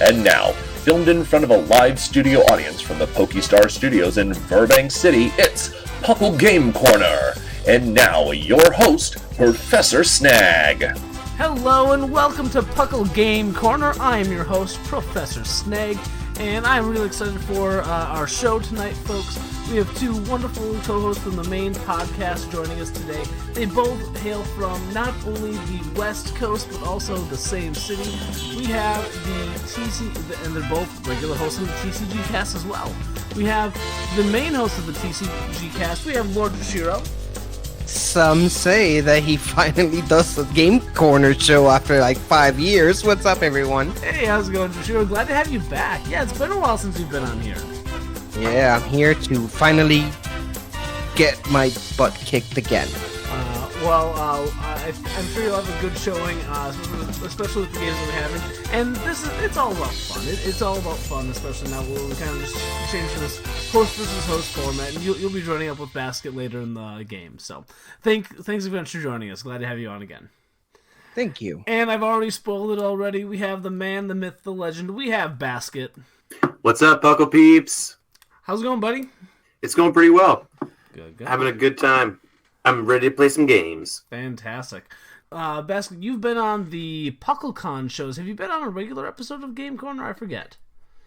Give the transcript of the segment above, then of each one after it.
And now, filmed in front of a live studio audience from the PokeStar Studios in Burbank City, it's PUCL Game Corner. And now, your host, Professor Snag. Hello and welcome to PUCL Game Corner. I am your host, Professor Snag, and I'm really excited for our show tonight, folks. We have two wonderful co-hosts from the main podcast joining us today. They both hail from not only the West Coast, but also the same city. We have and they're both regular hosts of the TCG cast as well. We have the main host of the TCG cast. We have Lord Jushiro. Some say that he finally does the Game Corner show after like 5 years. What's up, everyone? Hey, how's it going, Jushiro? Glad to have you back. Yeah, it's been a while since you've been on here. Yeah, I'm here to finally get my butt kicked again. I'm sure you'll have a good showing, especially with the games that we're having. And it's all about fun. It's all about fun, especially now we're kind of just changing this host versus host format. And you'll be joining up with Basket later in the game. So thanks again for joining us. Glad to have you on again. Thank you. And I've already spoiled it already. We have the man, the myth, the legend. We have Basket. What's up, PUCL peeps? How's it going, buddy? It's going pretty well. Good. Having a good time. I'm ready to play some games. Fantastic. Basket, you've been on the PuckleCon shows. Have you been on a regular episode of Game Corner? I forget.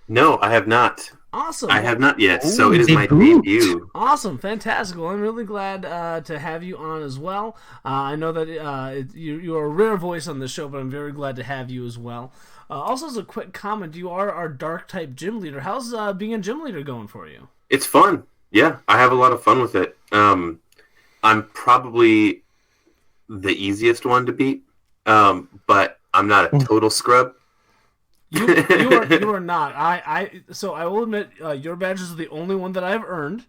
No, I have not. Awesome. I have not yet, so it is my debut. Awesome. Fantastic. Well, I'm really glad to have you on as well. I know that you are a rare voice on the show, but I'm very glad to have you as well. Also, as a quick comment, you are our Dark-type gym leader. How's being a gym leader going for you? It's fun. Yeah, I have a lot of fun with it. I'm probably the easiest one to beat, but I'm not a total scrub. You are not. So I will admit, your badges are the only one that I've earned.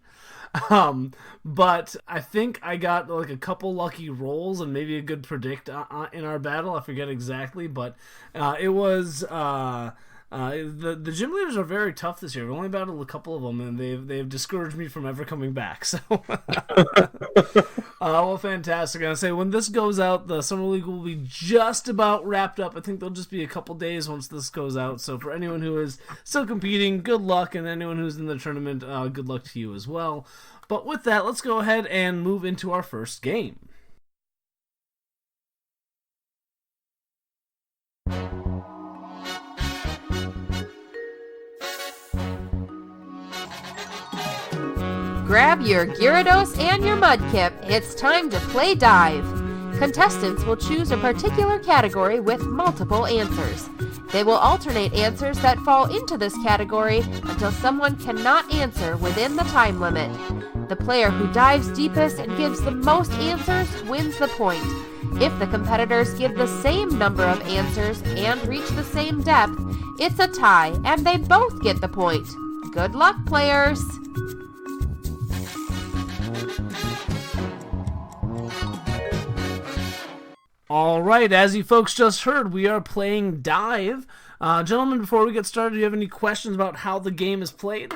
But I think I got like a couple lucky rolls and maybe a good predict in our battle. I forget exactly, but it was the gym leaders are very tough this year. We've only battled a couple of them, and they've discouraged me from ever coming back. So, well, fantastic. And I say when this goes out, the Summer League will be just about wrapped up. I think there'll just be a couple days once this goes out. So for anyone who is still competing, good luck, and anyone who's in the tournament, good luck to you as well. But with that, let's go ahead and move into our first game. Grab your Gyarados and your Mudkip. It's time to play Dive. Contestants will choose a particular category with multiple answers. They will alternate answers that fall into this category until someone cannot answer within the time limit. The player who dives deepest and gives the most answers wins the point. If the competitors give the same number of answers and reach the same depth, it's a tie and they both get the point. Good luck, players! Alright, as you folks just heard, we are playing Dive. Gentlemen, before we get started, do you have any questions about how the game is played?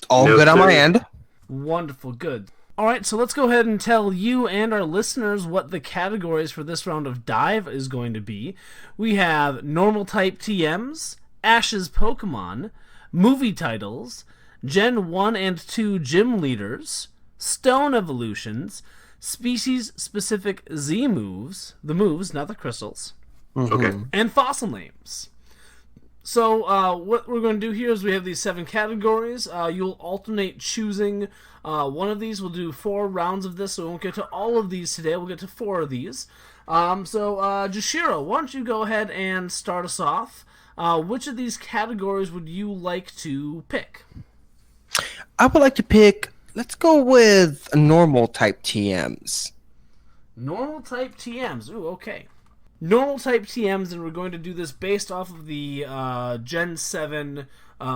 All good on my end. Wonderful, good. Alright, so let's go ahead and tell you and our listeners what the categories for this round of Dive is going to be. We have normal type TMs, Ash's Pokemon, movie titles, Gen 1 and 2 gym leaders, stone evolutions, species-specific Z moves, the moves, not the crystals, Okay. and fossil names. So what we're going to do here is we have these 7 categories. You'll alternate choosing one of these. We'll do 4 rounds of this, so we won't get to all of these today. We'll get to 4 of these. Jushiro, why don't you go ahead and start us off? Which of these categories would you like to pick? I would like to pick... Let's go with normal type TMs. Normal type TMs. Ooh, okay. Normal type TMs, and we're going to do this based off of the Gen 7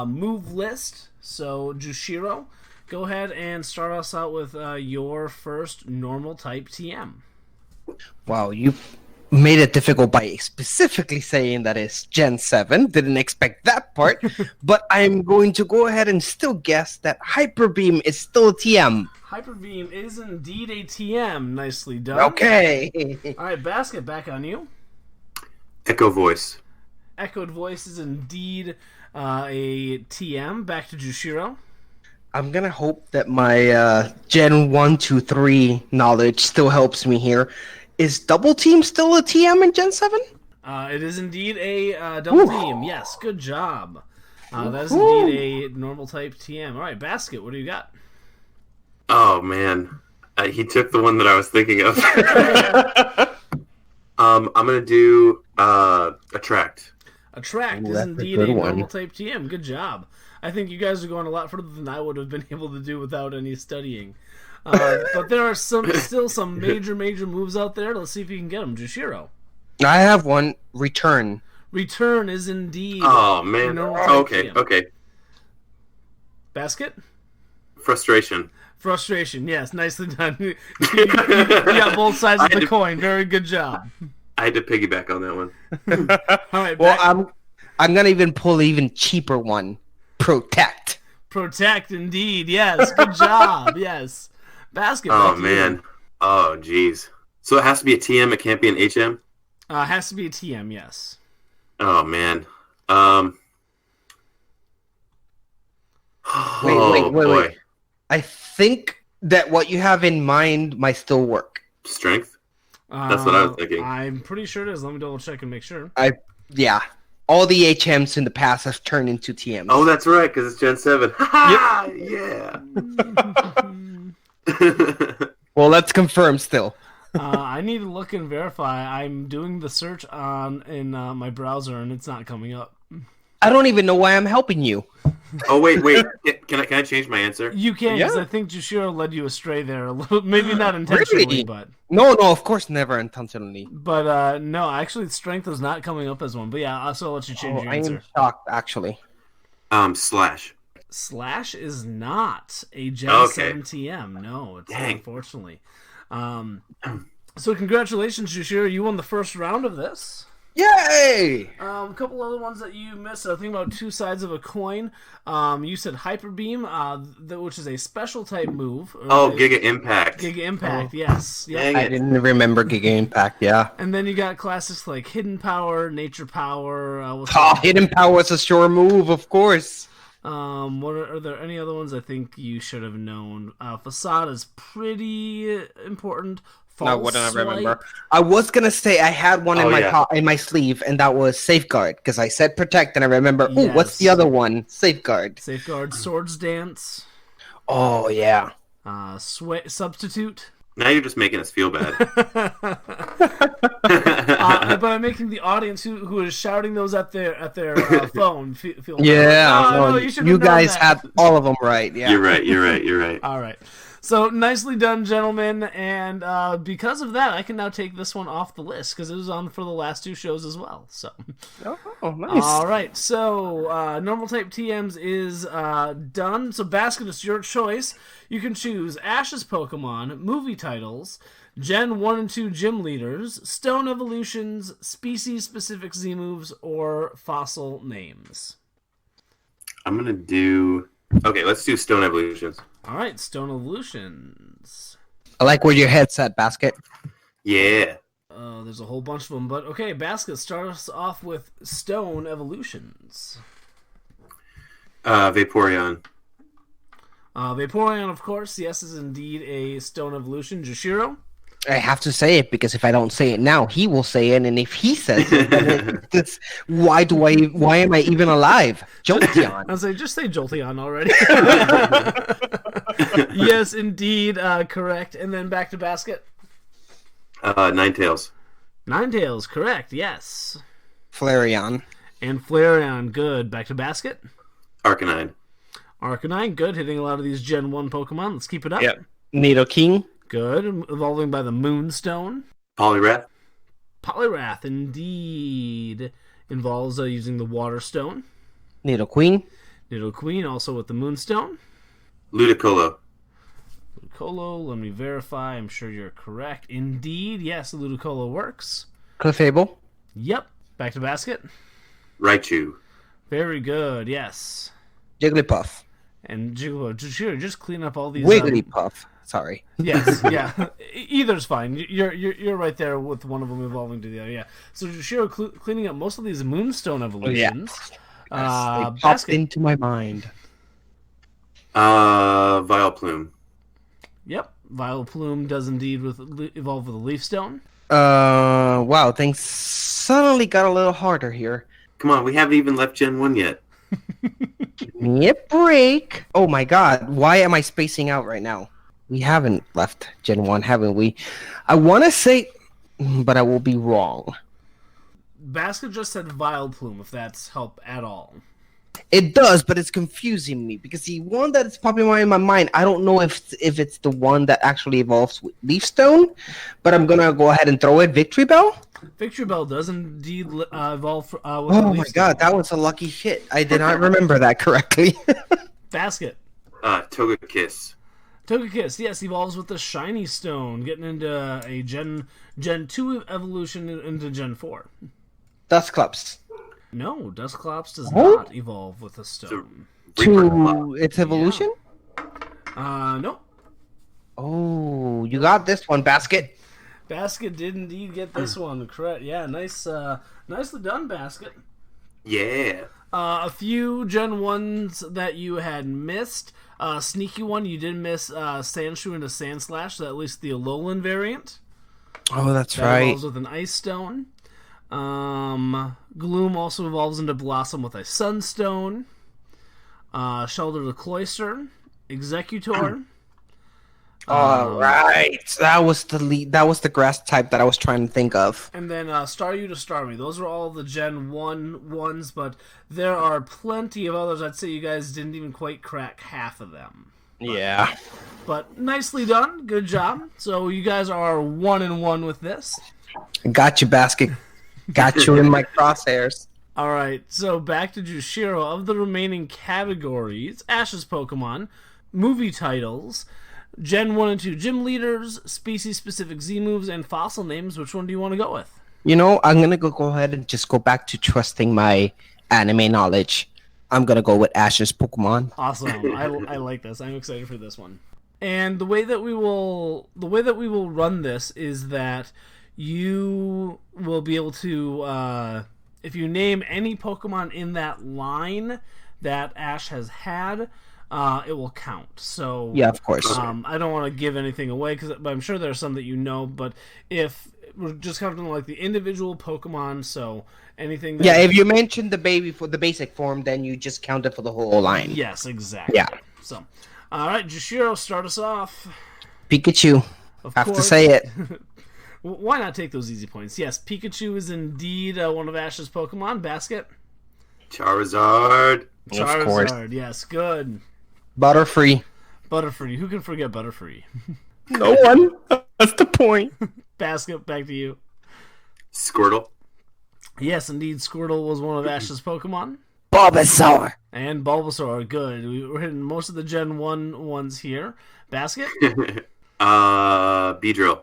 move list. So, Jushiro, go ahead and start us out with your first normal type TM. Wow, you made it difficult by specifically saying that it's Gen 7. Didn't expect that part. But I'm going to go ahead and still guess that Hyper Beam is still a TM. Hyper Beam is indeed a TM. Nicely done. Okay. All right, Basket, back on you. Echo Voice. echoed voice is indeed a TM. Back to Jushiro. I'm gonna hope that my Gen 1, 2, 3 knowledge still helps me here. Is Double Team still a TM in Gen 7? It is indeed a double team. Yes, good job. That is indeed a normal type TM. All right, Basket, what do you got? Oh, man. He took the one that I was thinking of. I'm going to do Attract. Attract is indeed a normal type TM. Good job. I think you guys are going a lot further than I would have been able to do without any studying. But there are still some major moves out there. Let's see if you can get them. Jushiro. I have one. Return. Return is indeed. Oh, man. Okay. Basket? Frustration. Frustration, yes. Nicely done. You got both sides of the coin. Very good job. I had to piggyback on that one. All right. Well, I'm going to even pull an even cheaper one. Protect. Protect, indeed. Yes. Good job. Yes. Basket. Oh, man. Oh, jeez. So it has to be a TM. It can't be an HM? It has to be a TM, yes. Oh, man. Wait. I think that what you have in mind might still work. Strength? That's what I was thinking. I'm pretty sure it is. Let me double check and make sure. Yeah. All the HMs in the past have turned into TMs. Oh, that's right, because it's Gen 7. Yeah. Well, let's confirm still. I need to look and verify. I'm doing the search in my browser, and it's not coming up. I don't even know why I'm helping you. Oh, wait. Can I change my answer? You can, because I think Jushiro led you astray there a little. Maybe not intentionally, Really? but... No, of course, never intentionally. But, no, actually, strength is not coming up as one. But, yeah, I'll let you change your answer. I am shocked, actually. Slash. Slash is not a Gen 7 TM. No, it's not, unfortunately. So congratulations, Jushiro. You won the first round of this. Yay! A couple other ones that you missed. I think about two sides of a coin. You said Hyper Beam, which is a special type move. Giga Impact. Giga Impact, yes. Dang I didn't remember Giga Impact, yeah. And then you got classics like Hidden Power, Nature Power. Hidden Power is a sure move, of course. Are there any other ones I think you should have known? Facade is pretty important. No, what did I remember? I was gonna say I had one in my sleeve, and that was Safeguard, because I said Protect, and I remember. Oh, what's the other one? Safeguard. Safeguard, Swords Dance. Oh yeah. Substitute. Now you're just making us feel bad. But I'm making the audience who is shouting those at their phone feel bad. You guys had all of them right. Yeah. You're right. All right. So, nicely done, gentlemen, and because of that, I can now take this one off the list, because it was on for the last two shows as well, so. Oh, nice. All right, so, normal type TMs is done, so Basket is your choice. You can choose Ash's Pokemon, movie titles, Gen 1 and 2 gym leaders, stone evolutions, species-specific Z-moves, or fossil names. I'm gonna do... Okay, let's do stone evolutions. All right, Stone Evolutions. I like where your head's at, Basket. Yeah. There's a whole bunch of them, but okay, Basket, start us off with Stone Evolutions. Vaporeon. Vaporeon, of course, yes, is indeed a Stone Evolution. Jushiro? I have to say it, because if I don't say it now, he will say it, and if he says it, then why am I even alive? Jolteon. I'll say, just say Jolteon already. Yes, indeed, correct. And then back to Basket. Ninetales. Ninetales, correct, yes. Flareon. And Flareon, good. Back to Basket. Arcanine. Arcanine, good. Hitting a lot of these Gen 1 Pokemon. Let's keep it up. Yep. Nidoking. Good. Evolving by the Moonstone. Poliwrath. Poliwrath, indeed. Involves using the Water Stone. Nidoqueen. Nidoqueen, also with the Moonstone. Ludicolo. Ludicolo, let me verify. I'm sure you're correct. Indeed, yes, Ludicolo works. Clefable. Yep. Back to Basket. Raichu. Very good, yes. Jigglypuff. And Jigglypuff. Sure, just clean up all these... Wigglypuff. Sorry. Yes, yeah. Either's fine. You're right there with one of them evolving to the other. Yeah. So Jushiro cleaning up most of these Moonstone evolutions. They popped Basket. into my mind. Vileplume. Yep. Vileplume does indeed evolve with a Leaf Stone. Wow, things suddenly got a little harder here. Come on, we haven't even left Gen 1 yet. Give me a break. Oh my god, why am I spacing out right now? We haven't left Gen 1, haven't we? I want to say, but I will be wrong. Basket just said Vileplume, if that's help at all. It does, but it's confusing me because the one that's popping in my mind, I don't know if it's the one that actually evolves with Leaf Stone, but I'm gonna go ahead and throw it. Victory Bell? Victory Bell does indeed evolve with Oh my god, that was a lucky hit. I did not remember that correctly. Basket. Togekiss. Togekiss, yes, evolves with the Shiny Stone, getting into a Gen 2 evolution into Gen 4. Dusclops. No, Dusclops does not evolve with a stone. To its evolution? No. Oh, you got this one, Basket. Basket did indeed get this one correct. Yeah, nicely done, Basket. Yeah. A few Gen 1s that you had missed. Sneaky one, you did miss Sandshoe into Sandslash, so at least the Alolan variant. Oh, that's That right. evolves with an Ice Stone. Gloom also evolves into Blossom with a Sunstone. Shelter the Cloister. Executor. All right, that was the lead. That was the grass type that I was trying to think of. And then Staryu to Starmie. Those are all the Gen 1 ones, but there are plenty of others. I'd say you guys didn't even quite crack half of them. Yeah. But nicely done. Good job. So you guys are 1-1 with this. Got you, Basket. Got you in my crosshairs. All right, so back to Jushiro. Of the remaining categories, Ash's Pokemon, movie titles, Gen 1 and 2 gym leaders, species-specific Z-moves, and fossil names, which one do you want to go with? You know, I'm going to go ahead and just go back to trusting my anime knowledge. I'm going to go with Ash's Pokemon. Awesome. I like this. I'm excited for this one. And the way that we will run this is that you will be able to, if you name any Pokemon in that line that Ash has had, it will count. So Yeah, of course. I don't want to give anything away, but I'm sure there are some that you know. But if we're just counting like the individual Pokemon, so anything. Yeah, if you mentioned the baby for the basic form, then you just count it for the whole line. Yes, exactly. Yeah. So, all right, Jushiro, start us off. Pikachu. Of Have course. to say it. Why not take those easy points? Yes, Pikachu is indeed one of Ash's Pokemon. Basket. Charizard. Of course. Charizard. Yes, good. Butterfree. Butterfree. Who can forget Butterfree? No one. That's the point. Basket. Back to you. Squirtle. Yes, indeed, Squirtle was one of Ash's Pokemon. Bulbasaur. And Bulbasaur. Good. We're hitting most of the Gen 1 ones here. Basket. Beedrill.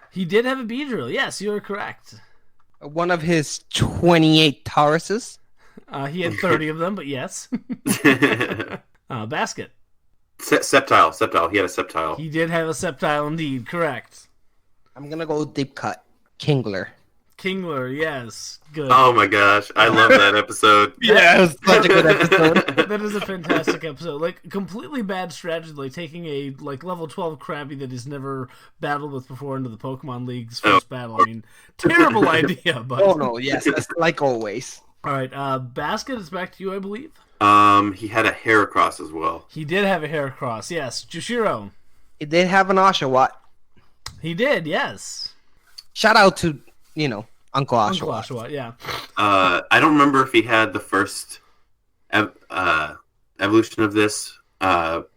He did have a Beedrill. Yes, you are correct. One of his 28 Tauruses. He had 30 of them, but yes. Basket. Sceptile. He had a Sceptile. He did have a Sceptile indeed. Correct. I'm going to go deep cut. Kingler. Kingler. Yes. Good. Oh my gosh, I love that episode. Yeah, it was such a good episode. That is a fantastic episode. Like, completely bad strategy, like taking a level 12 Krabby that he's never battled with before into the Pokemon League's first battle. I mean, terrible idea, but Oh no, yes, that's like always. all right, Basket is back to you, I believe. He had a Heracross as well. He did have a Heracross, yes. Jushiro. It did have an Oshawott. He did, yes. Shout out to, Uncle Oshawott. Uncle Oshawott, yeah. I don't remember if he had the first evolution of this, but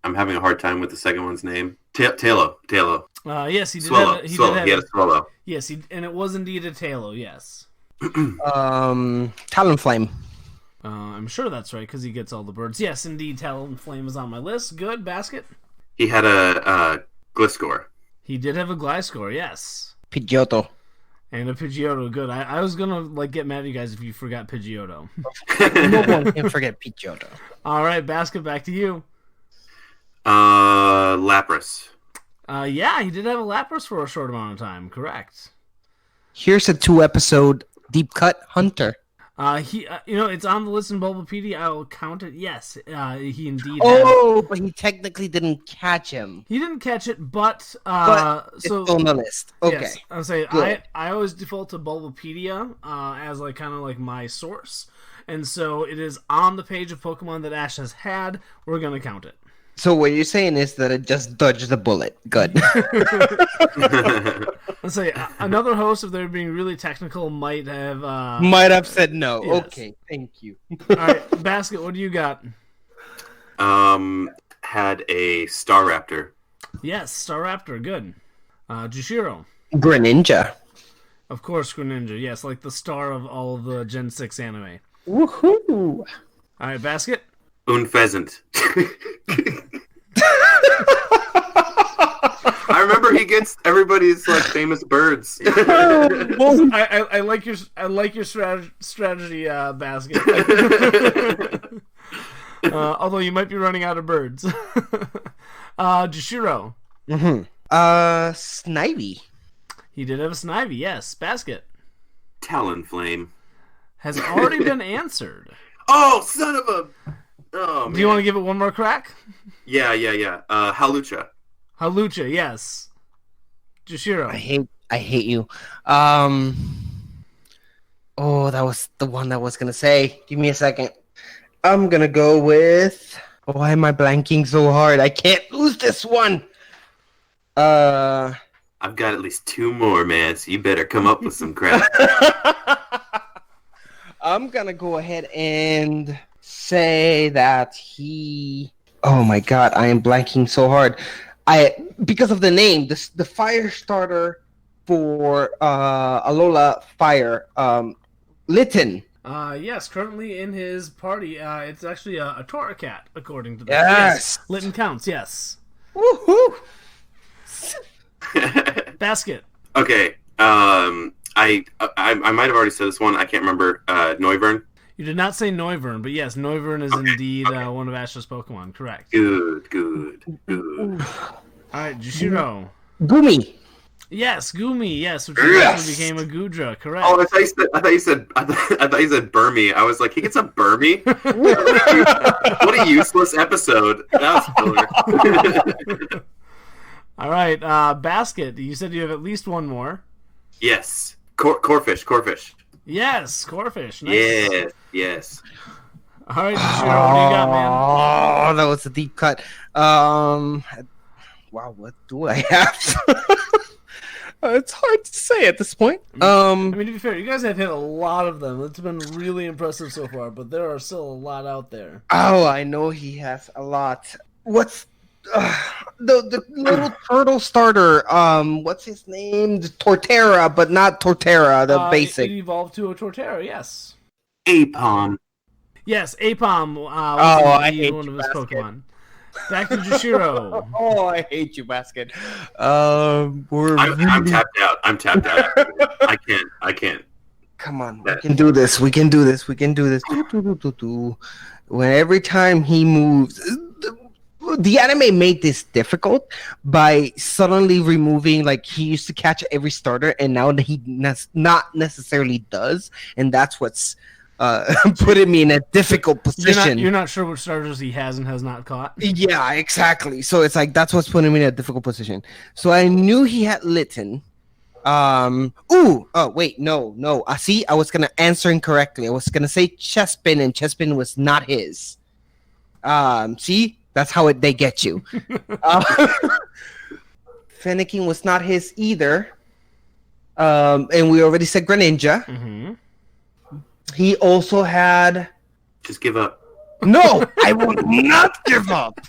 I'm having a hard time with the second one's name. Tailo. Yes, he did Swallow. have. He Swallow. did have. He had a Swallow. Yes, and it was indeed a Tailo. Yes. Talonflame. I'm sure that's right because he gets all the birds. Yes, indeed, Talonflame is on my list. Good. Basket. He had a Gliscor. He did have a Gliscor. Yes. Pidgeotto. And a Pidgeotto. Good. I was gonna get mad at you guys if you forgot Pidgeotto. No one can forget Pidgeotto. All right, Basket. Back to you. Lapras. Yeah, he did have a Lapras for a short amount of time. Correct. Here's a 2-episode deep cut Hunter. It's on the list in Bulbapedia. I will count it. Yes, he indeed. But he technically didn't catch him. He didn't catch it, but it's on the list. Okay, yes, I'll say I always default to Bulbapedia as like kind of like my source, and so it is on the page of Pokemon that Ash has had. We're gonna count it. So what you're saying is that it just dodged the bullet. Good. Let's say another host, if they're being really technical, might have said no. Yes. Okay, thank you. All right, Basket, what do you got? Had a Staraptor. Yes, Staraptor, good. Jushiro. Greninja. Of course, Greninja. Yes, like the star of all of the Gen 6 anime. Woohoo! All right, Basket. Pheasant. I remember he gets everybody's like famous birds. I like your strategy, Basket. Although you might be running out of birds. Jushiro. Snivy. He did have a Snivy, yes. Basket. Talonflame. Has already been answered. Oh, son of a... Oh, do you want to give it one more crack? Yeah. Halucha. Halucha, yes. Jushiro. I hate you. That was the one that I was gonna say. Give me a second. I'm gonna go with. Why am I blanking so hard? I can't lose this one. I've got at least 2 more, man. So you better come up with some crap. I'm gonna go ahead and say that he. Oh my god, I am blanking so hard. Because of the name, the fire starter for Alola Fire, Litten. Yes, currently in his party, it's actually a Torracat, according to that. Yes, Litten counts. Yes. Woohoo! Basket. Okay. I might have already said this one. I can't remember. Noivern. You did not say Noivern, but yes, Noivern is indeed one of Ash's Pokemon. Correct. Good. All right, Jushiro. Gumi. Yes, Gumi. Yes, which eventually became a Gudra. Correct. Oh, I thought you said Burmy. I was like, he gets a Burmy. What a useless episode. That was killer. All right, Basket. You said you have at least one more. Yes, Corfish. Yes, Corfish. Nice. Yes. All right, Jushiro, what do you got, man? Oh, that was a deep cut. Wow, what do I have? It's hard to say at this point. I mean, to be fair, you guys have hit a lot of them. It's been really impressive so far, but there are still a lot out there. Oh, I know he has a lot. What's the little turtle starter? What's his name? Torterra, but not Torterra. The basic. It evolved to a Torterra. Yes. Apom. Yes, Apom. I hate one of his Basket. Pokemon. Back to Jushiro. Oh, I hate you, Basket. I'm tapped out. I can't. Come on, we can do this. We can do this. When every time he moves, the anime made this difficult by suddenly removing, like, he used to catch every starter, and now he not necessarily does, and that's what's putting me in a difficult position. You're not sure which starters he has and has not caught? Yeah, exactly. So it's like, that's what's putting me in a difficult position. So I knew he had Litten. Wait, no. See, I was gonna answer incorrectly. I was gonna say Chespin, and Chespin was not his. See, that's how they get you. Fennekin was not his either. And we already said Greninja. Mm-hmm. He also had. Just give up. No, I will not give up.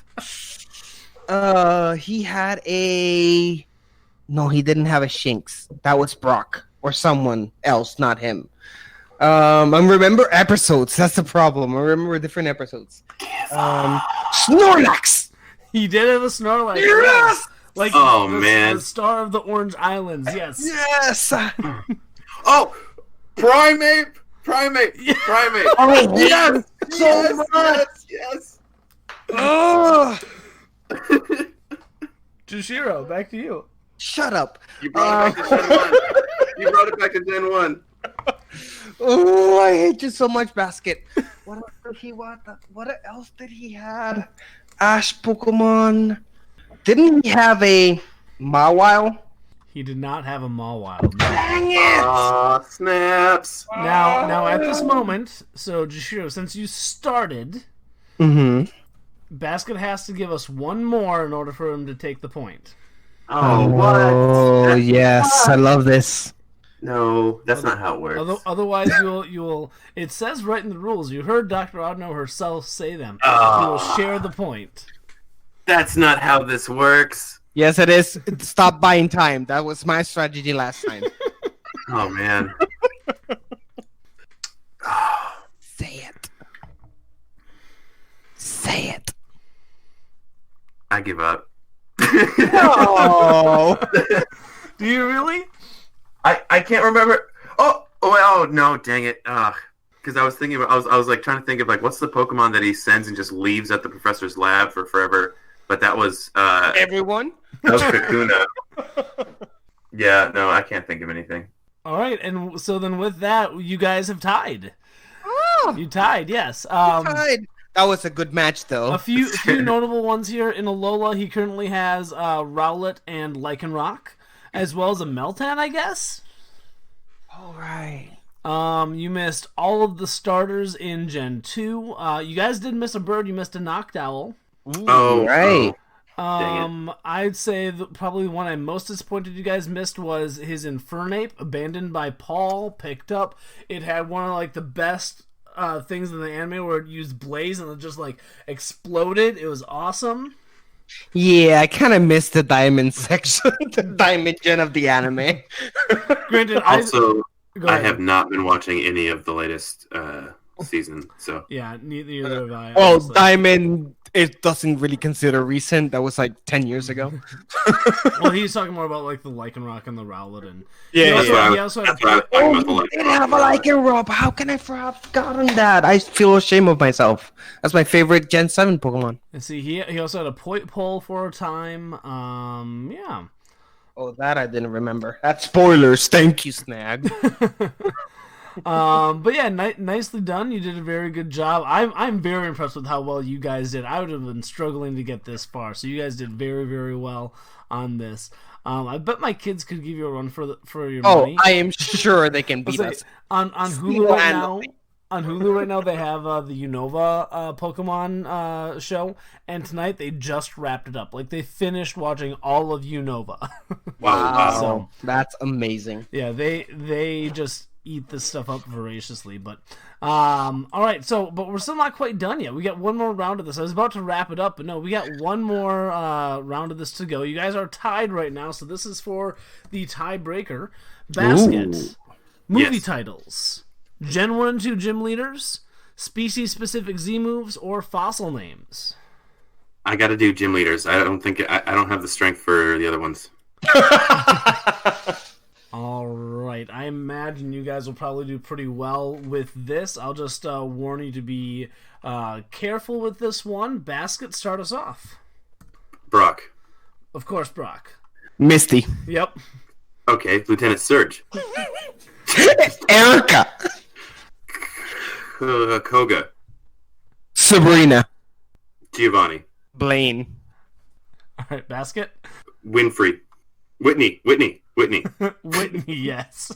He had a. No, he didn't have a Shinx. That was Brock or someone else, not him. I remember episodes. That's the problem. I remember different episodes. Snorlax. He did have a Snorlax. Yes. Like, man, the star of the Orange Islands. Yes. Yes. Oh, Primate. Oh yes. So much. Yes. Oh. Jushiro, back to you. Shut up. You brought it back to Gen 1. You brought it back to Gen 1. Oh, I hate you so much, Basket. What else did he want? What else did he had? Ash Pokemon. Didn't he have a Mawile? He did not have a Mawile. Dang it! Aw, snaps. Now at this moment, so Jushiro, since you started, Basket has to give us one more in order for him to take the point. Oh, what? Oh, yes. I love this. No, that's not how it works. Otherwise, you will. It says right in the rules. You heard Dr. Odno herself say them. Oh. You will share the point. That's not how this works. Yes, it is. Stop buying time. That was my strategy last time. Oh, man. Say it. Say it. I give up. No. Do you really? I can't remember. Oh no, dang it. Because I was thinking about, I was like trying to think of like what's the Pokemon that he sends and just leaves at the professor's lab for forever. But that was Everyone? that was Kakuna. Yeah, no, I can't think of anything. All right, and so then with that, you guys have tied. Oh, You tied, yes. tied. That was a good match, though. A few notable ones here. In Alola, he currently has Rowlet and Lycanroc, as well as a Meltan, I guess. All right. You missed all of the starters in Gen 2. You guys did miss a bird. You missed a Noctowl. Oh, right. Dang it. I'd say probably the one I'm most disappointed you guys missed was his Infernape, abandoned by Paul, picked up. It had one of like the best things in the anime where it used blaze and it just like exploded. It was awesome. Yeah, I kind of missed the diamond section, the diamond gen of the anime. Granted, Also, Go I ahead. have not been watching any of the latest season, so Yeah, neither have I. Well, honestly. diamond, it doesn't really consider recent. That was like 10 years ago. Well, he's talking more about like the Lycanroc and the Rowlet and Yeah, he yeah. also had that's what I was talking about. Oh, The you didn't have a Lycanroc. How can I have forgotten that? I feel ashamed of myself. That's my favorite Gen 7 Pokemon. and see he also had a Point Pole for a time. Yeah. Oh, that I didn't remember. That's spoilers. Thank you, Snag. But yeah, nicely done. You did a very good job. I'm very impressed with how well you guys did. I would have been struggling to get this far, so you guys did very, very well on this. I bet my kids could give you a run for your Oh, money. I am sure they can beat I'll say, us. on Hulu right now. On Hulu right now, they have the Unova Pokemon show, and tonight they just wrapped it up. Like they finished watching all of Unova. Wow, So- that's amazing. Yeah, they just eat this stuff up voraciously. But all right, but we're still not quite done yet. We got one more round of this. I was about to wrap it up, but no, we got one more round of this to go. You guys are tied right now, so this is for the tiebreaker. Basket. Ooh. Movie Yes. titles. Gen 1 and 2 gym leaders, species-specific Z-moves, or fossil names. I got to do gym leaders. I don't think I don't have the strength for the other ones. All right. I imagine you guys will probably do pretty well with this. I'll just warn you to be careful with this one. Basket, start us off. Brock. Of course, Brock. Misty. Yep. Okay, Lieutenant Surge. Erica. Koga. Sabrina. Giovanni. Blaine. All right, Basket. Winfrey. Whitney. Whitney, yes.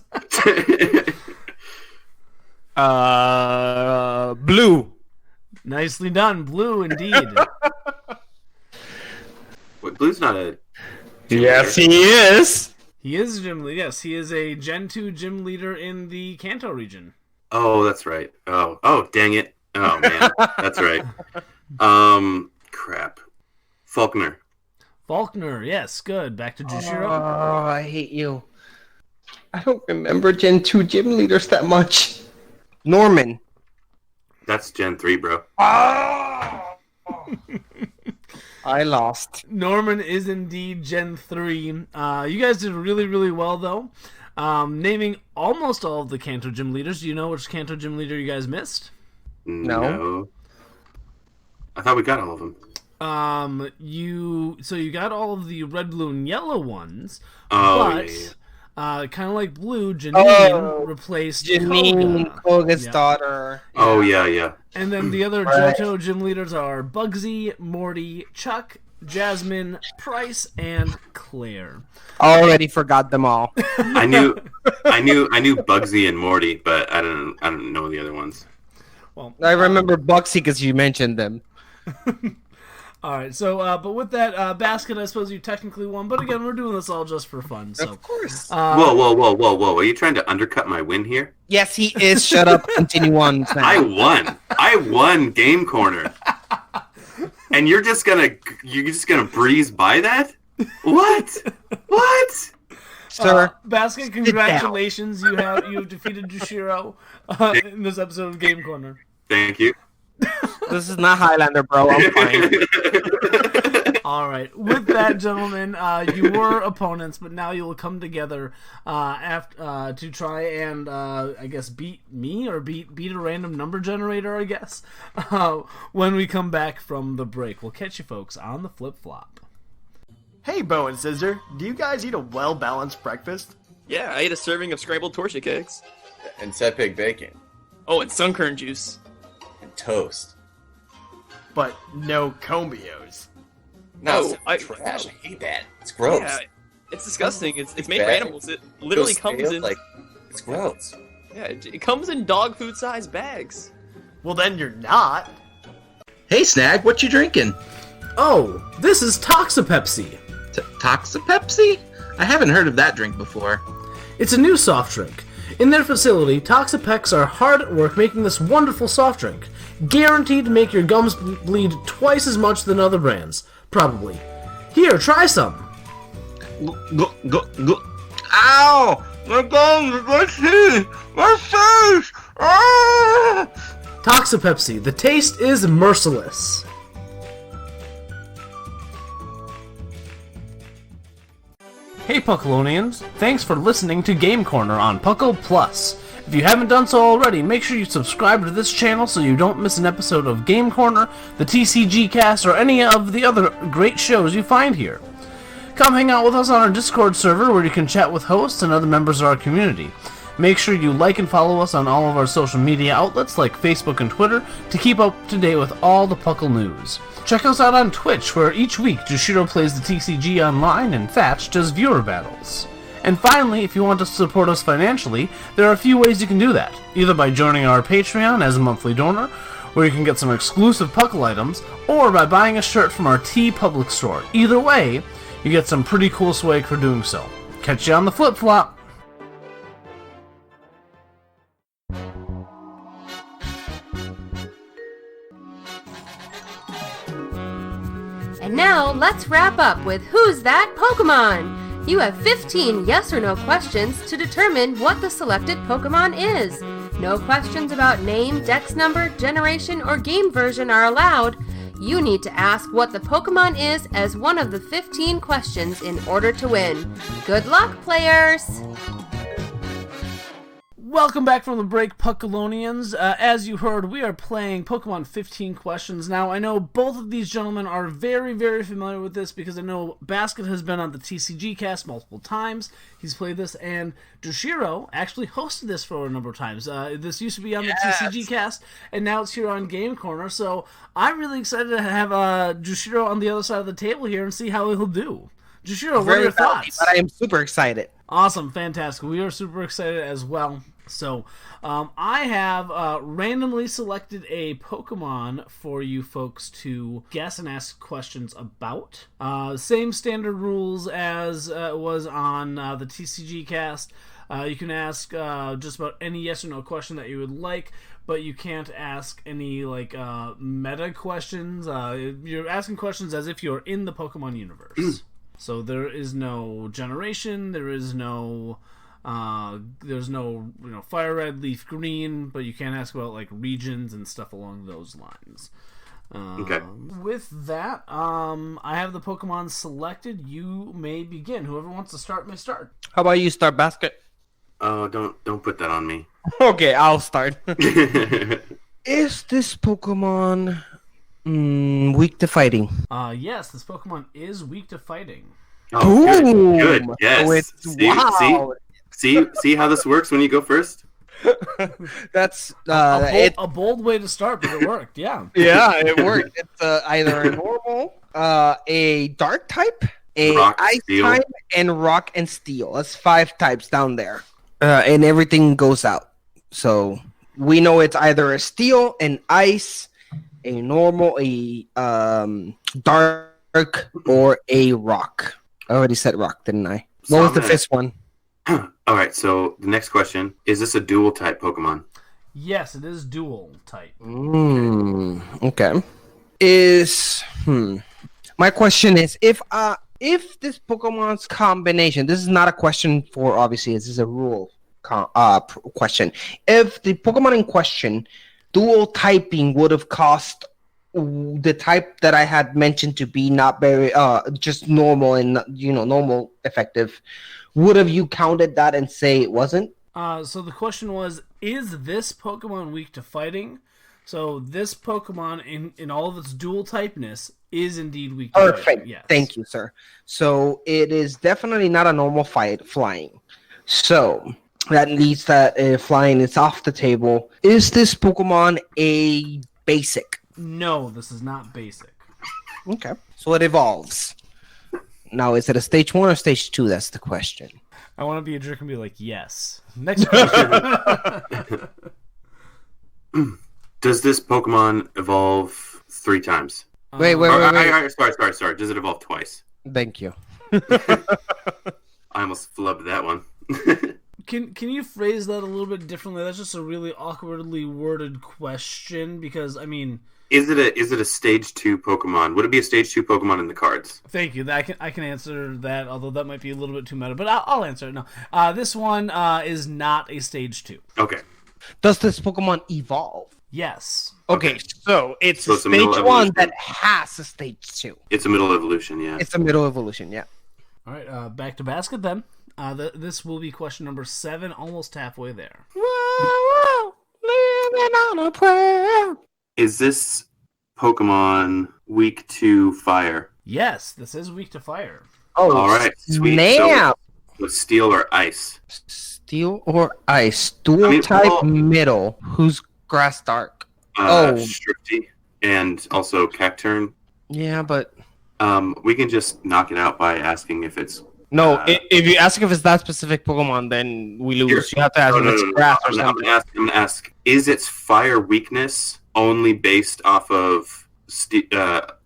Blue. Nicely done. Blue, indeed. Wait, Blue's not a. Yes, he is. He is a gym leader. Yes, he is a Gen 2 gym leader in the Kanto region. Oh, that's right. Oh, dang it. Oh man, that's right. Crap. Faulkner. Faulkner, yes, good. Back to Jushiro. Oh, I hate you. I don't remember Gen 2 gym leaders that much. Norman. That's Gen 3, bro. Oh! I lost. Norman is indeed Gen 3. You guys did really, really well, though. Naming almost all of the Kanto gym leaders. Do you know which Kanto gym leader you guys missed? No. I thought we got all of them. You got all of the red, blue, and yellow ones, Yeah. kind of like blue, Janine replaced Janine, Koga's Yeah. daughter. Oh, yeah. And then the other Johto gym leaders are Bugsy, Morty, Chuck, Jasmine, Price, and Claire. Already forgot them all. I knew Bugsy and Morty, but I don't know the other ones. Well, I remember Bugsy because you mentioned them. all right. So, but with that basket, I suppose you technically won. But again, we're doing this all just for fun. So, Of course. Whoa! Are you trying to undercut my win here? Yes, he is. Shut up. Continue on. Sam. I won Game Corner, and you're just gonna breeze by that? What? Sir. Basket, congratulations! You have defeated Jushiro in this episode of Game Corner. Thank you. This is not Highlander, bro. I'm fine. All right. With that, gentlemen, you were opponents, but now you will come together to try and, I guess, beat me or beat a random number generator, I guess, when we come back from the break. We'll catch you folks on the flip-flop. Hey, Bo and Scissor, do you guys eat a well-balanced breakfast? Yeah, I ate a serving of scrambled torch eggs. And Sepig bacon. Oh, and sunkern juice. And toast. But no combios. No, I- trash. I hate that. It's gross. Yeah, it's disgusting. It's made for bad. animals. It literally Feels comes stale, in like it's gross. yeah, it comes in dog food size bags. Well, then you're not. Hey, Snag, what you drinking? Oh, this is Toxapepsi. Toxapepsi? I haven't heard of that drink before. It's a new soft drink. In their facility, Toxapex are hard at work making this wonderful soft drink. Guaranteed to make your gums bleed twice as much than other brands. Probably. Here, try some. Go. Ow! My gums, my teeth, my face! Ah! Toxapepsi, the taste is merciless. Hey Puckalonians, thanks for listening to Game Corner on PUCL Plus. If you haven't done so already, make sure you subscribe to this channel so you don't miss an episode of Game Corner, the TCG Cast, or any of the other great shows you find here. Come hang out with us on our Discord server where you can chat with hosts and other members of our community. Make sure you like and follow us on all of our social media outlets like Facebook and Twitter to keep up to date with all the Puckle news. Check us out on Twitch, where each week Jushiro plays the TCG online and Thatch does viewer battles. And finally, if you want to support us financially, there are a few ways you can do that. Either by joining our Patreon as a monthly donor, where you can get some exclusive Puckle items, or by buying a shirt from our TeePublic Store. Either way, you get some pretty cool swag for doing so. Catch you on the flip-flop! And now, let's wrap up with Who's That Pokemon? You have 15 yes or no questions to determine what the selected Pokemon is. No questions about name, dex number, generation, or game version are allowed. You need to ask what the Pokemon is as one of the 15 questions in order to win. Good luck, players! Welcome back from the break, Puckalonians. As you heard, we are playing Pokemon 15 Questions. Now, I know both of these gentlemen are very, very familiar with this because I know Basket has been on the TCG Cast multiple times. He's played this, and Jushiro actually hosted this for a number of times. This used to be on the TCG Cast, and now it's here on Game Corner. So I'm really excited to have Jushiro on the other side of the table here and see how he'll do. Jushiro, what are your thoughts? But I am super excited. Awesome, fantastic. We are super excited as well. So, I have randomly selected a Pokemon for you folks to guess and ask questions about. Same standard rules as was on the TCG Cast. You can ask just about any yes or no question that you would like, but you can't ask any meta questions. You're asking questions as if you're in the Pokemon universe. So there is no generation, there is no... there's no, fire red, leaf green, but you can't ask about regions and stuff along those lines. Okay. With that, I have the Pokemon selected. You may begin. Whoever wants to start may start. How about you start, Basket? Oh, don't put that on me. Okay, I'll start. Is this Pokemon Weak to fighting. Yes, this Pokemon is weak to fighting. Oh, Boom! good. Yes. So it's, wow. See how this works when you go first? That's A bold way to start, but it worked. Yeah. yeah, it worked. It's either a normal, a dark type, a Rock, ice steel. type, and rock and steel. That's 5 types down there, and everything goes out. So we know it's either a steel, an ice, a normal, a dark, or a rock. I already said rock, didn't I? What was the fifth one? All right, so the next question, is this a dual type Pokemon? Yes, it is dual type. Okay. My question is if this Pokemon's combination, this is not a question for obviously, this is a rule question. If the Pokemon in question dual typing would have cost the type that I had mentioned to be not very just normal and normal effective, would have you counted that and say it wasn't? So the question was, is this Pokemon weak to fighting? So this Pokemon in all of its dual typeness is indeed weak to fighting. Perfect. Yes. Thank you, sir. So it is definitely not a normal flying. So that leads that flying is off the table. Is this Pokemon a basic? No, this is not basic. Okay. So it evolves. Now, is it a stage 1 or stage 2? That's the question. I want to be a jerk and be like, yes. Next question. Does this Pokemon evolve 3 times? Wait. Sorry. Does it evolve twice? Thank you. I almost flubbed that one. Can you phrase that a little bit differently? That's just a really awkwardly worded question because, I mean... Is it a stage 2 Pokemon? Would it be a stage 2 Pokemon in the cards? Thank you. I can answer that, although that might be a little bit too meta, but I'll answer it. No, this one is not a stage 2. Okay. Does this Pokemon evolve? Yes. Okay, so it's So a it's a middle stage 1 evolution. that has a stage 2. It's a middle evolution, yeah. It's a middle evolution, yeah. All right, back to Basket then. This will be question number 7, almost halfway there. Living on a prayer. Is this Pokemon weak to fire? Yes, this is weak to fire. Oh, all right, sweet. Snap. So with steel or ice? Steel or ice? Dual type middle. Who's grass dark? Strifty and also Cacturn. Yeah, but we can just knock it out by asking if it's. No, if you ask if it's that specific Pokemon, then we lose. Here. You have to ask if it's grass or I'm something. gonna ask. Is its fire weakness only based off of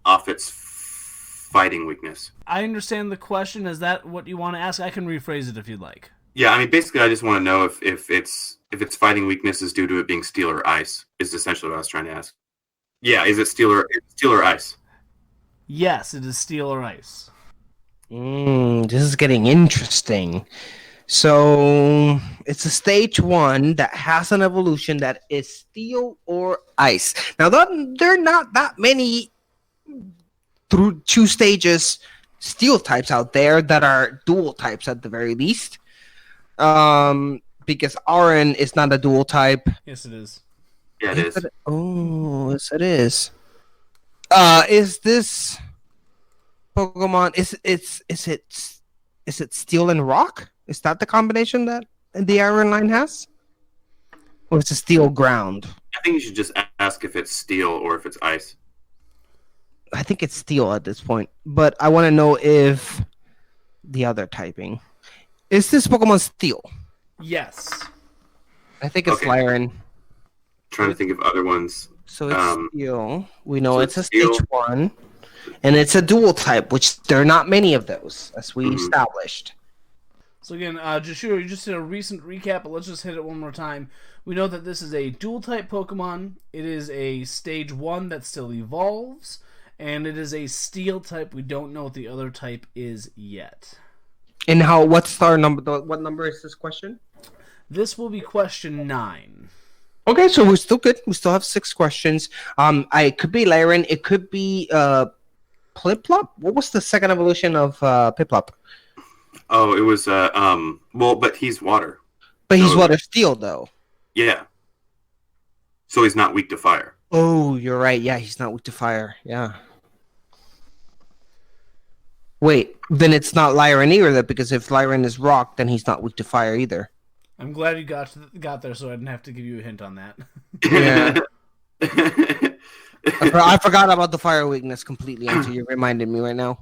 off its fighting weakness? I understand the question. Is that what you want to ask? I can rephrase it if you'd like. Yeah, I mean, basically, I just want to know if its fighting weakness is due to it being steel or ice. Is essentially what I was trying to ask. Yeah, is it steel or ice? Yes, it is steel or ice. This is getting interesting. So it's a stage 1 that has an evolution that is steel or ice. Now, there are not that many through 2 stages steel types out there that are dual types at the very least. Because Aron is not a dual type. Yes, it is. Yeah, it is. Oh, yes, it is. Is this Pokemon? Is it steel and rock? Is that the combination that the Iron line has? Or it's a steel ground? I think you should just ask if it's steel or if it's ice. I think it's steel at this point, but I want to know if the other typing. Is this Pokemon steel? Yes. I think it's Okay. Lyran. Trying to think of other ones. So it's steel. We know so it's a it's steel. stage 1. And it's a dual type, which there are not many of those, as we established. So again, Jushiro, you just did a recent recap, but let's just hit it one more time. We know that this is a dual-type Pokemon. It is a stage 1 that still evolves. And it is a steel type. We don't know what the other type is yet. And what's our number? What number is this question? This will be question 9. Okay, so we're still good. We still have 6 questions. It could be Lyran. It could be Piplup. What was the second evolution of Piplup? Oh, it was well, but he's water. But he's water steel, though. Yeah. So he's not weak to fire. Oh, you're right. Yeah, he's not weak to fire. Yeah. Wait, then it's not Lyran either, because if Lyran is rock, then he's not weak to fire either. I'm glad you got there, so I didn't have to give you a hint on that. Yeah. I forgot about the fire weakness completely until you reminded me right now.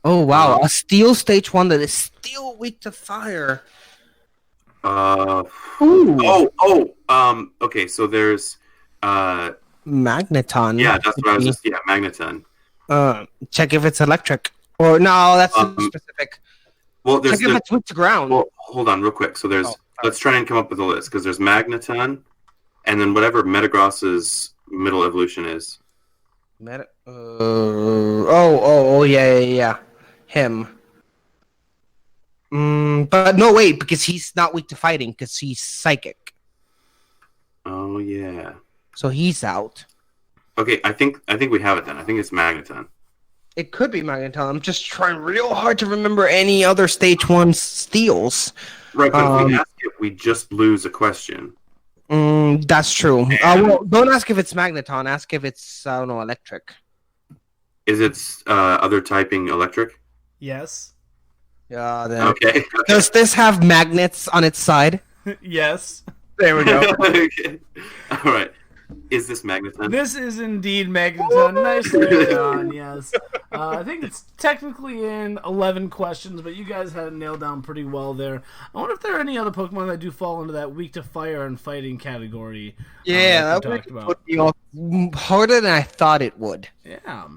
Oh, wow. A steel stage 1 that is still weak to fire. Okay, so there's Magneton. Yeah, that's what I was just Magneton. Check if it's electric. Or no, that's specific. Well, check if it's weak to ground. Well, hold on real quick. So there's let's try and come up with a list, because there's Magneton, and then whatever Metagross's middle evolution is. Yeah. Him. But no, wait, because he's not weak to fighting, because he's psychic. Oh yeah. So he's out. Okay, I think we have it then. I think it's Magneton. It could be Magneton. I'm just trying real hard to remember any other stage 1 steals. Right, but if we ask it, we just lose a question. That's true. Well, don't ask if it's Magneton. Ask if it's, I don't know, electric. Is its other typing electric? Yes. Yeah. Then... Okay. Does this have magnets on its side? Yes. There we go. Okay. All right. Is this Magneton? This is indeed Magneton. Nicely done, yes. I think it's technically in 11 questions, but you guys had it nailed down pretty well there. I wonder if there are any other Pokemon that do fall into that weak to fire and fighting category. Yeah, that would be harder than I thought it would. Yeah.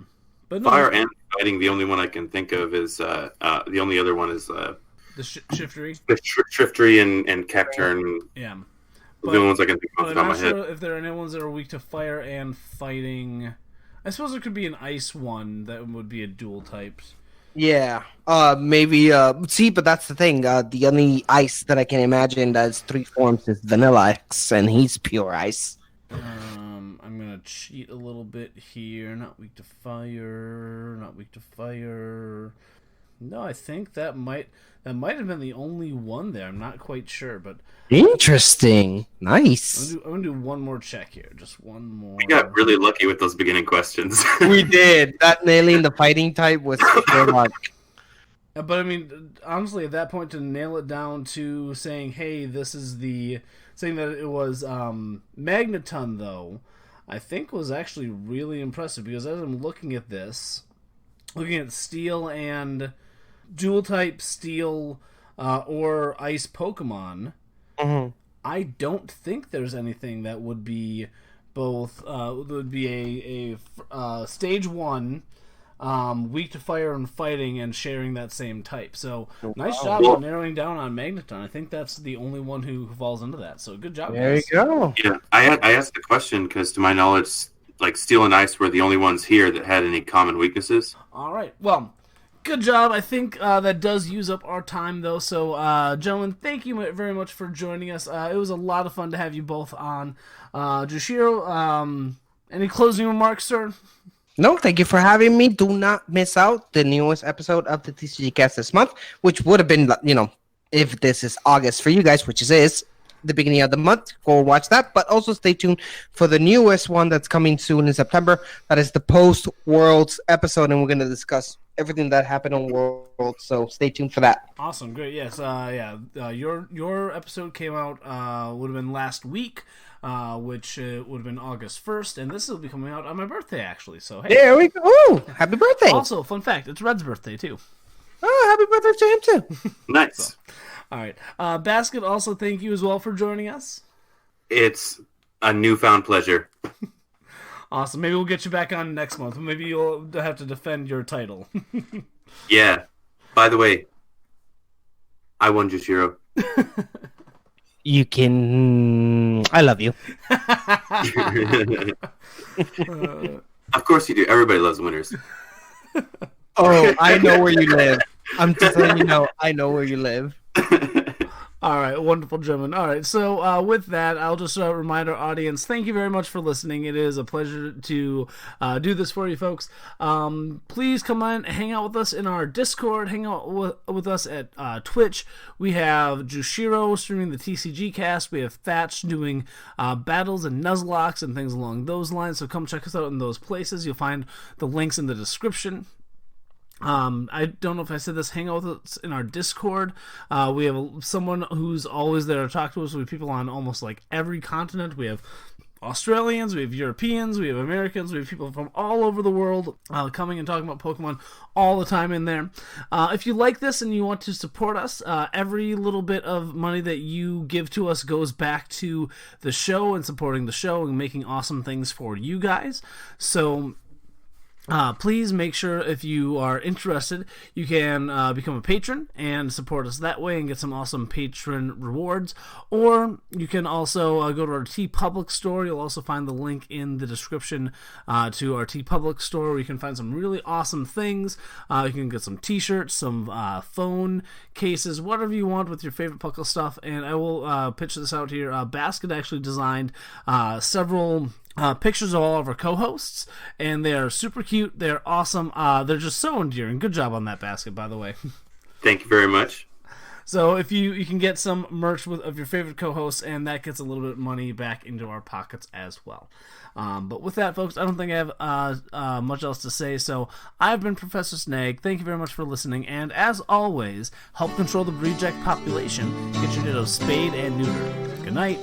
But no, fire and fighting, the only one I can think of is, the only other one is the Shiftry? The Shiftry and Cacturn. Yeah. The only ones I can think of off the top of my head. I'm not sure if there are any ones that are weak to fire and fighting. I suppose there could be an ice one that would be a dual type. Yeah. Maybe. See, but that's the thing. The only ice that I can imagine that has 3 forms is Vanilla Ice, and he's pure ice. I'm gonna cheat a little bit here. Not weak to fire. Not weak to fire. No, I think that might have been the only one there. I'm not quite sure, but interesting. Nice. I'm gonna do one more check here. Just one more. We got really lucky with those beginning questions. We did. That nailing the fighting type was pure luck. But I mean, honestly, at that point, to nail it down to saying, "Hey, this is saying that it was Magneton," though, I think was actually really impressive, because as I'm looking at this, looking at Steel and Dual Type Steel or Ice Pokemon, I don't think there's anything that would be both would be a stage 1 weak to fire and fighting and sharing that same type. So nice job on narrowing down on Magneton. I think that's the only one who falls into that. So good job, there guys. you go. Yeah, I asked the question because, to my knowledge, like Steel and Ice were the only ones here that had any common weaknesses. All right. Well, good job. I think that does use up our time, though. So, gentlemen, thank you very much for joining us. It was a lot of fun to have you both on. Jushiro, any closing remarks, sir? No, thank you for having me. Do not miss out the newest episode of the TCG Cast this month, which would have been, if this is August for you guys, which it is, the beginning of the month. Go watch that, but also stay tuned for the newest one that's coming soon in September. That is the post-Worlds episode, and we're going to discuss everything that happened on Worlds, so stay tuned for that. Awesome, great, yes. Your episode came out, would have been last week, which would have been August 1st, and this will be coming out on my birthday, actually, so hey. There we go. Ooh, happy birthday. Also, fun fact, it's Red's birthday, too. Oh, happy birthday to him, too. Nice. So, all right. Basket, also thank you as well for joining us. It's a newfound pleasure. Awesome. Maybe we'll get you back on next month. Maybe you'll have to defend your title. Yeah. By the way, I won Jushiro. You can... I love you. Of course you do. Everybody loves winners. Oh, I know where you live. I'm just letting you know, I know where you live. All right, wonderful, gentlemen. All right, so with that, I'll just remind our audience, thank you very much for listening. It is a pleasure to do this for you folks. Please come on, hang out with us in our Discord, hang out with us at Twitch. We have Jushiro streaming the TCG cast. We have Thatch doing battles and Nuzlocke and things along those lines, so come check us out in those places. You'll find the links in the description. I don't know if I said this, hang out with us in our Discord. We have someone who's always there to talk to us. We have people on almost like every continent. We have Australians, we have Europeans, we have Americans, we have people from all over the world coming and talking about Pokemon all the time in there. If you like this and you want to support us, every little bit of money that you give to us goes back to the show and supporting the show and making awesome things for you guys. So please make sure, if you are interested, you can become a patron and support us that way and get some awesome patron rewards. Or you can also go to our TeePublic Store. You'll also find the link in the description to our TeePublic Store, where you can find some really awesome things. You can get some t-shirts, some phone cases, whatever you want with your favorite PUCL stuff. And I will pitch this out here. Basket actually designed several pictures of all of our co-hosts, and they are super cute. They're awesome. They're just so endearing. Good job on that, Basket, by the way. Thank you very much. So if you can get some merch of your favorite co-hosts, and that gets a little bit of money back into our pockets as well. But with that, folks, I don't think I have much else to say. So I've been Professor Snag. Thank you very much for listening. And as always, help control the reject population. Get your dittos spayed and neutered. Good night.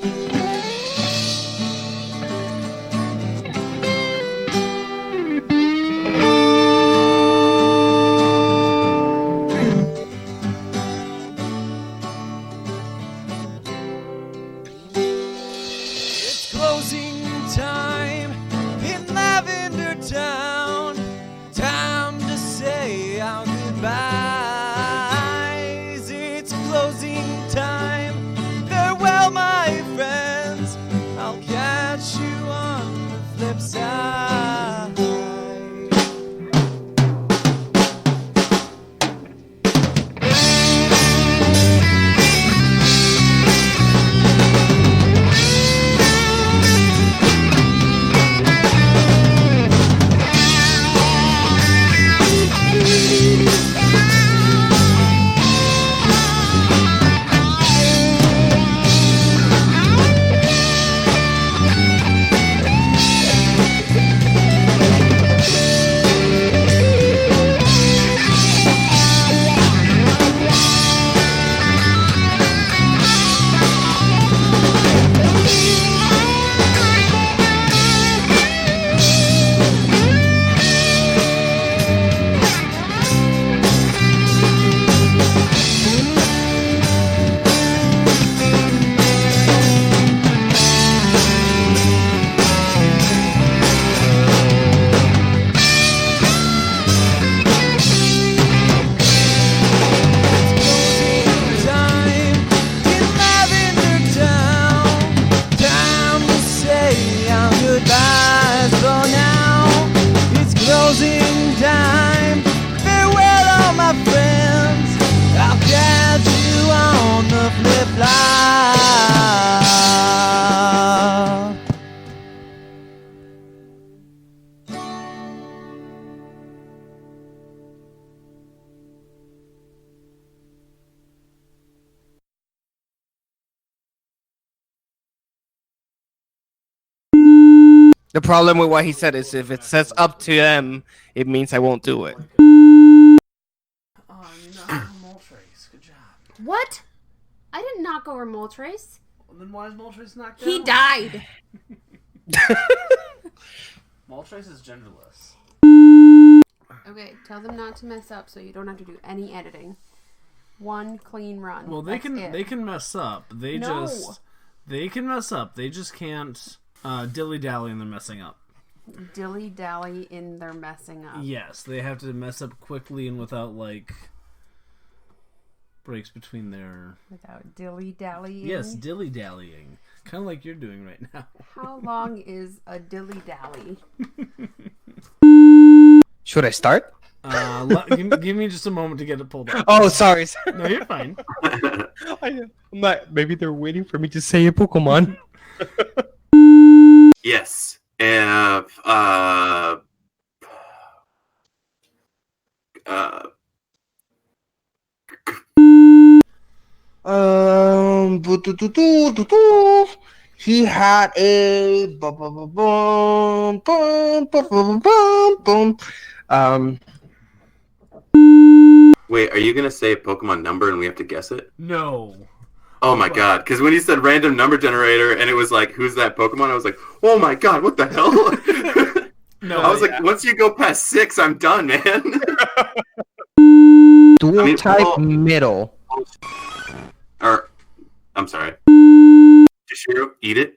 The problem with what he said is if it says up to them, it means I won't do it. Oh, you know, Moltres. Good job. What? I did not go over Moltres. Well, then why is Moltres knocked down? He died. Moltres is genderless. Okay, tell them not to mess up so you don't have to do any editing. One clean run. Well, they can mess up. They can mess up. They just can't dilly-dally in their messing up. Dilly-dally in their messing up. Yes, they have to mess up quickly and without, like, breaks between their... Without dilly-dallying? Yes, dilly-dallying. Kind of like you're doing right now. How long is a dilly-dally? Should I start? Give me just a moment to get it pulled up. Oh, sorry. No, you're fine. Maybe they're waiting for me to say a Pokemon. Yes. He had a Wait, are you gonna say a Pokemon number and we have to guess it? No. Oh my god! Because when you said random number generator and it was like, "Who's that Pokemon?" I was like, "Oh my god, what the hell?" No. I was like, once you go past 6, I'm done, man. dual type middle. Or, I'm sorry. Jushiro, eat it.